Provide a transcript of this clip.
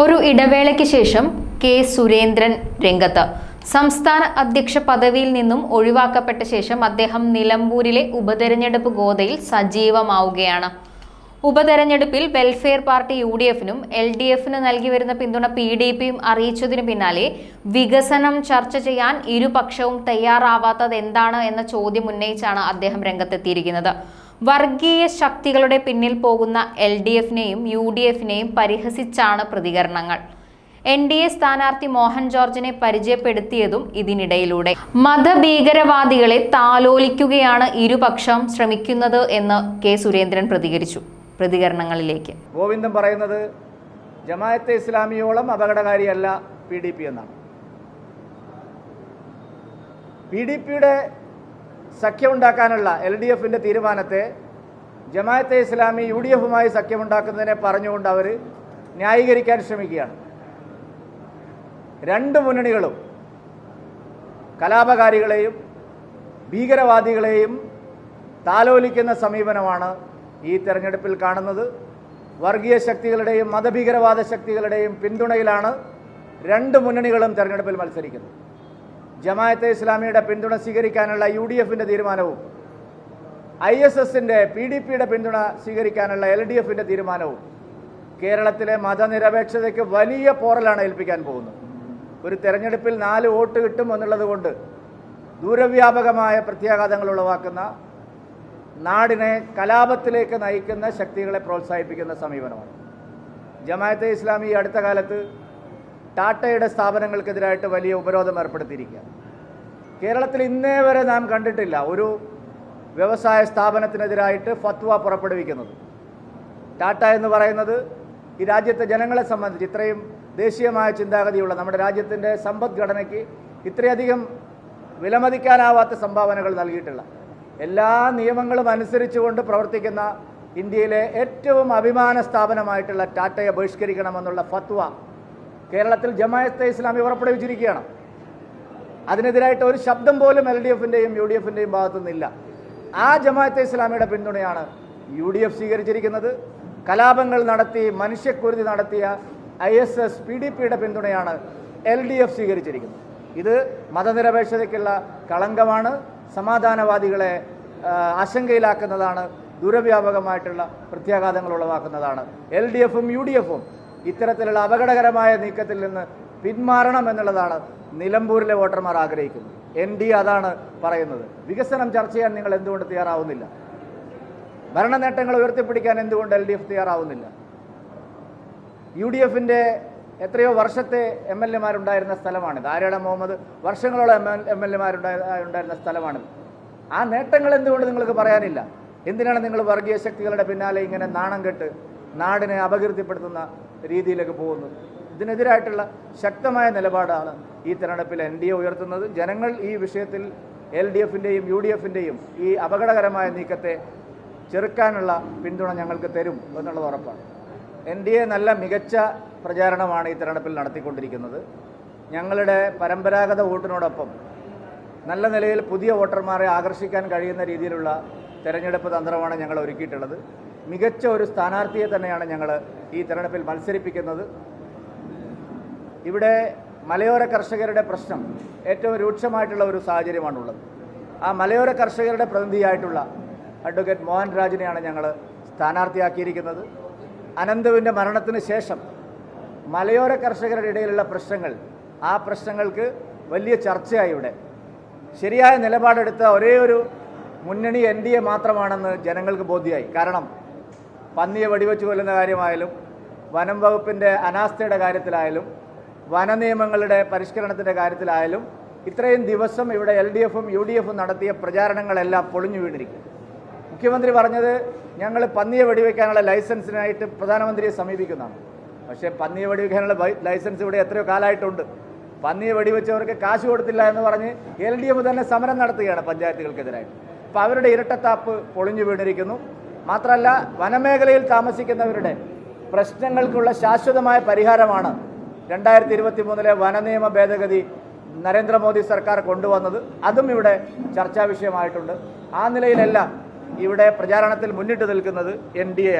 ഒരു ഇടവേളയ്ക്ക് ശേഷം കെ സുരേന്ദ്രൻ രംഗത്ത്. സംസ്ഥാന അധ്യക്ഷ പദവിയിൽ നിന്നും ഒഴിവാക്കപ്പെട്ട ശേഷം അദ്ദേഹം നിലമ്പൂരിലെ ഉപതെരഞ്ഞെടുപ്പ് ഗോദയിൽ സജീവമാവുകയാണ്. ഉപതെരഞ്ഞെടുപ്പിൽ വെൽഫെയർ പാർട്ടി UDF-നും LDF-ന് നൽകി വരുന്ന പിന്തുണ PDP-യും അറിയിച്ചതിനു പിന്നാലെ വികസനം ചർച്ച ചെയ്യാൻ ഇരുപക്ഷവും തയ്യാറാവാത്തത് എന്താണ് എന്ന ചോദ്യം ഉന്നയിച്ചാണ് അദ്ദേഹം രംഗത്തെത്തിയിരിക്കുന്നത്. വർഗീയ ശക്തികളുടെ പിന്നിൽ പോകുന്ന LDF-നെയും UDF-നെയും പരിഹസിച്ചാണ് പ്രതികരണങ്ങൾ. NDA സ്ഥാനാർത്ഥി മോഹൻ ജോർജിനെ പരിചയപ്പെടുത്തിയതും ഇതിനിടയിലൂടെ. മതഭീകരവാദികളെ താലോലിക്കുകയാണ് ഇരുപക്ഷം ശ്രമിക്കുന്നത് എന്ന് കെ സുരേന്ദ്രൻ പ്രതികരിച്ചു. പ്രതികരണങ്ങളിലേക്ക് ഗോവിന്ദൻ പറയുന്നത് ജമാഅത്തെ ഇസ്ലാമിയോളം അപകടകാരിയല്ല PDP എന്നാണ്. PDP-യുടെ സഖ്യമുണ്ടാക്കാനുള്ള LDF-ന്റെ തീരുമാനത്തെ ജമാഅത്തെ ഇസ്ലാമി UDF-മായി സഖ്യമുണ്ടാക്കുന്നതിനെ പറഞ്ഞുകൊണ്ട് അവർ ന്യായീകരിക്കാൻ ശ്രമിക്കുകയാണ്. രണ്ട് മുന്നണികളും കലാപകാരികളെയും ഭീകരവാദികളെയും താലോലിക്കുന്ന സമീപനമാണ് ഈ തെരഞ്ഞെടുപ്പിൽ കാണുന്നത്. വർഗീയ ശക്തികളുടെയും മതഭീകരവാദ ശക്തികളുടെയും പിന്തുണയിലാണ് രണ്ട് മുന്നണികളും തെരഞ്ഞെടുപ്പിൽ മത്സരിക്കുന്നത്. ജമാഅത്തെ ഇസ്ലാമിയുടെ പിന്തുണ സ്വീകരിക്കാനുള്ള UDF-ന്റെ തീരുമാനവും ISS-ന്റെ PDP-യുടെ പിന്തുണ സ്വീകരിക്കാനുള്ള LDF-ന്റെ തീരുമാനവും കേരളത്തിലെ മതനിരപേക്ഷതയ്ക്ക് വലിയ പോറലാണ് ഏൽപ്പിക്കാൻ പോകുന്നത്. ഒരു തെരഞ്ഞെടുപ്പിൽ 4 വോട്ട് കിട്ടും എന്നുള്ളത് കൊണ്ട് ദൂരവ്യാപകമായ പ്രത്യാഘാതങ്ങൾ ഉളവാക്കുന്ന, നാടിനെ കലാപത്തിലേക്ക് നയിക്കുന്ന ശക്തികളെ പ്രോത്സാഹിപ്പിക്കുന്ന സമീപനമാണ്. ജമാഅത്തെ ഇസ്ലാമി അടുത്ത കാലത്ത് ടാറ്റയുടെ സ്ഥാപനങ്ങൾക്കെതിരായിട്ട് വലിയ ഉപരോധം ഏർപ്പെടുത്തിയിരിക്കുക. കേരളത്തിൽ ഇന്നേ വരെ നാം കണ്ടിട്ടില്ല ഒരു വ്യവസായ സ്ഥാപനത്തിനെതിരായിട്ട് ഫത്വ പുറപ്പെടുവിക്കുന്നത്. ടാറ്റ എന്ന് പറയുന്നത് ഈ രാജ്യത്തെ ജനങ്ങളെ സംബന്ധിച്ച് ഇത്രയും ദേശീയമായ ചിന്താഗതിയുള്ള നമ്മുടെ രാജ്യത്തിൻ്റെ സമ്പദ്ഘടനയ്ക്ക് ഇത്രയധികം വിലമതിക്കാനാവാത്ത സംഭാവനകൾ നൽകിയിട്ടുള്ള, എല്ലാ നിയമങ്ങളും അനുസരിച്ചുകൊണ്ട് പ്രവർത്തിക്കുന്ന ഇന്ത്യയിലെ ഏറ്റവും അഭിമാന സ്ഥാപനമായിട്ടുള്ള ടാറ്റയെ ബഹിഷ്കരിക്കണമെന്നുള്ള ഫത്വ കേരളത്തിൽ ജമാഅത്തെ ഇസ്ലാമി പുറപ്പെടുവിച്ചിരിക്കുകയാണ്. അതിനെതിരായിട്ട് ഒരു ശബ്ദം പോലും LDF-ന്റെയും UDF-ന്റെയും ഭാഗത്തുനിന്നില്ല. ആ ജമാഅത്തെ ഇസ്ലാമിയുടെ പിന്തുണയാണ് UDF സ്വീകരിച്ചിരിക്കുന്നത്. കലാപങ്ങൾ നടത്തി മനുഷ്യക്കുരുതി നടത്തിയ ISS PDP-യുടെ പിന്തുണയാണ് LDF സ്വീകരിച്ചിരിക്കുന്നത്. ഇത് മതനിരപേക്ഷതയ്ക്കുള്ള കളങ്കമാണ്, സമാധാനവാദികളെ ആശങ്കയിലാക്കുന്നതാണ്, ദൂരവ്യാപകമായിട്ടുള്ള പ്രത്യാഘാതങ്ങൾ ഉളവാക്കുന്നതാണ്. LDF-ഉം UDF-ഉം ഇത്തരത്തിലുള്ള അപകടകരമായ നീക്കത്തിൽ നിന്ന് പിന്മാറണം എന്നുള്ളതാണ് നിലമ്പൂരിലെ വോട്ടർമാർ ആഗ്രഹിക്കുന്നത്. NDA അതാണ് പറയുന്നത്. വികസനം ചർച്ച ചെയ്യാൻ നിങ്ങൾ എന്തുകൊണ്ട് തയ്യാറാവുന്നില്ല? ഭരണ നേട്ടങ്ങൾ ഉയർത്തിപ്പിടിക്കാൻ എന്തുകൊണ്ട് LDF തയ്യാറാവുന്നില്ല? UDF-ന്റെ എത്രയോ വർഷത്തെ MLA-മാരുണ്ടായിരുന്ന സ്ഥലമാണിത്. ആര്യാടൻ മുഹമ്മദ് വർഷങ്ങളോളം MLA-മാരുണ്ടായിരുന്ന സ്ഥലമാണിത്. ആ നേട്ടങ്ങൾ എന്തുകൊണ്ട് നിങ്ങൾക്ക് പറയാനില്ല? എന്തിനാണ് നിങ്ങൾ വർഗീയ ശക്തികളുടെ പിന്നാലെ ഇങ്ങനെ നാണം കെട്ട് നാടിനെ അപകീർത്തിപ്പെടുത്തുന്ന രീതിയിലേക്ക് പോകുന്നത്? ഇതിനെതിരായിട്ടുള്ള ശക്തമായ നിലപാടാണ് ഈ തെരഞ്ഞെടുപ്പിൽ NDA ഉയർത്തുന്നത്. ജനങ്ങൾ ഈ വിഷയത്തിൽ LDF-ന്റെയും UDF-ന്റെയും ഈ അപകടകരമായ നീക്കത്തെ ചെറുക്കാനുള്ള പിന്തുണ ഞങ്ങൾക്ക് തരും എന്നുള്ളത് ഉറപ്പാണ്. NDA നല്ല മികച്ച പ്രചാരണമാണ് ഈ തെരഞ്ഞെടുപ്പിൽ നടത്തിക്കൊണ്ടിരിക്കുന്നത്. ഞങ്ങളുടെ പരമ്പരാഗത വോട്ടിനോടൊപ്പം നല്ല നിലയിൽ പുതിയ വോട്ടർമാരെ ആകർഷിക്കാൻ കഴിയുന്ന രീതിയിലുള്ള തെരഞ്ഞെടുപ്പ് തന്ത്രമാണ് ഞങ്ങൾ ഒരുക്കിയിട്ടുള്ളത്. മികച്ച ഒരു സ്ഥാനാർത്ഥിയെ തന്നെയാണ് ഞങ്ങൾ ഈ തെരഞ്ഞെടുപ്പിൽ മത്സരിപ്പിക്കുന്നത്. ഇവിടെ മലയോര കർഷകരുടെ പ്രശ്നം ഏറ്റവും രൂക്ഷമായിട്ടുള്ള ഒരു സാഹചര്യമാണുള്ളത്. ആ മലയോര കർഷകരുടെ പ്രതിനിധിയായിട്ടുള്ള അഡ്വക്കേറ്റ് മോഹൻ രാജിനെയാണ് ഞങ്ങൾ സ്ഥാനാർത്ഥിയാക്കിയിരിക്കുന്നത്. അനന്തുവിൻ്റെ മരണത്തിന് ശേഷം മലയോര കർഷകരുടെ ഇടയിലുള്ള പ്രശ്നങ്ങൾ, ആ പ്രശ്നങ്ങൾക്ക് വലിയ ചർച്ചയായി. ഇവിടെ ശരിയായ നിലപാടെടുത്ത ഒരേ ഒരു മുന്നണി NDA മാത്രമാണെന്ന് ജനങ്ങൾക്ക് ബോധ്യമായി. കാരണം പന്നിയെ വെടിവെച്ച് കൊല്ലുന്ന കാര്യമായാലും, വനം വകുപ്പിൻ്റെ അനാസ്ഥയുടെ കാര്യത്തിലായാലും, വനനിയമങ്ങളുടെ പരിഷ്കരണത്തിൻ്റെ കാര്യത്തിലായാലും ഇത്രയും ദിവസം ഇവിടെ LDF-ഉം UDF-ഉം നടത്തിയ പ്രചാരണങ്ങളെല്ലാം പൊളിഞ്ഞു വീണിരിക്കും. മുഖ്യമന്ത്രി പറഞ്ഞത് ഞങ്ങൾ പന്നിയെ വെടിവെക്കാനുള്ള ലൈസൻസിനായിട്ട് പ്രധാനമന്ത്രിയെ സമീപിക്കുന്നതാണ്. പക്ഷേ പന്നിയെ വെടിവെക്കാനുള്ള ലൈസൻസ് ഇവിടെ എത്രയോ കാലമായിട്ടുണ്ട്. പന്നിയെ വെടിവെച്ചവർക്ക് കാശ് കൊടുത്തില്ല എന്ന് പറഞ്ഞ് LDF തന്നെ സമരം നടത്തുകയാണ് പഞ്ചായത്തുകൾക്കെതിരായിട്ട്. അപ്പോൾ അവരുടെ ഇരട്ടത്താപ്പ് പൊളിഞ്ഞു വീണിരിക്കുന്നു. മാത്രമല്ല, വനമേഖലയിൽ താമസിക്കുന്നവരുടെ പ്രശ്നങ്ങൾക്കുള്ള ശാശ്വതമായ പരിഹാരമാണ് 2023 വനനിയമ ഭേദഗതി നരേന്ദ്രമോദി സർക്കാർ കൊണ്ടുവന്നത്. അതും ഇവിടെ ചർച്ചാ വിഷയമായിട്ടുണ്ട്. ആ നിലയിലെല്ലാം ഇവിടെ പ്രചാരണത്തിൽ മുന്നിട്ട് നിൽക്കുന്നത് NDA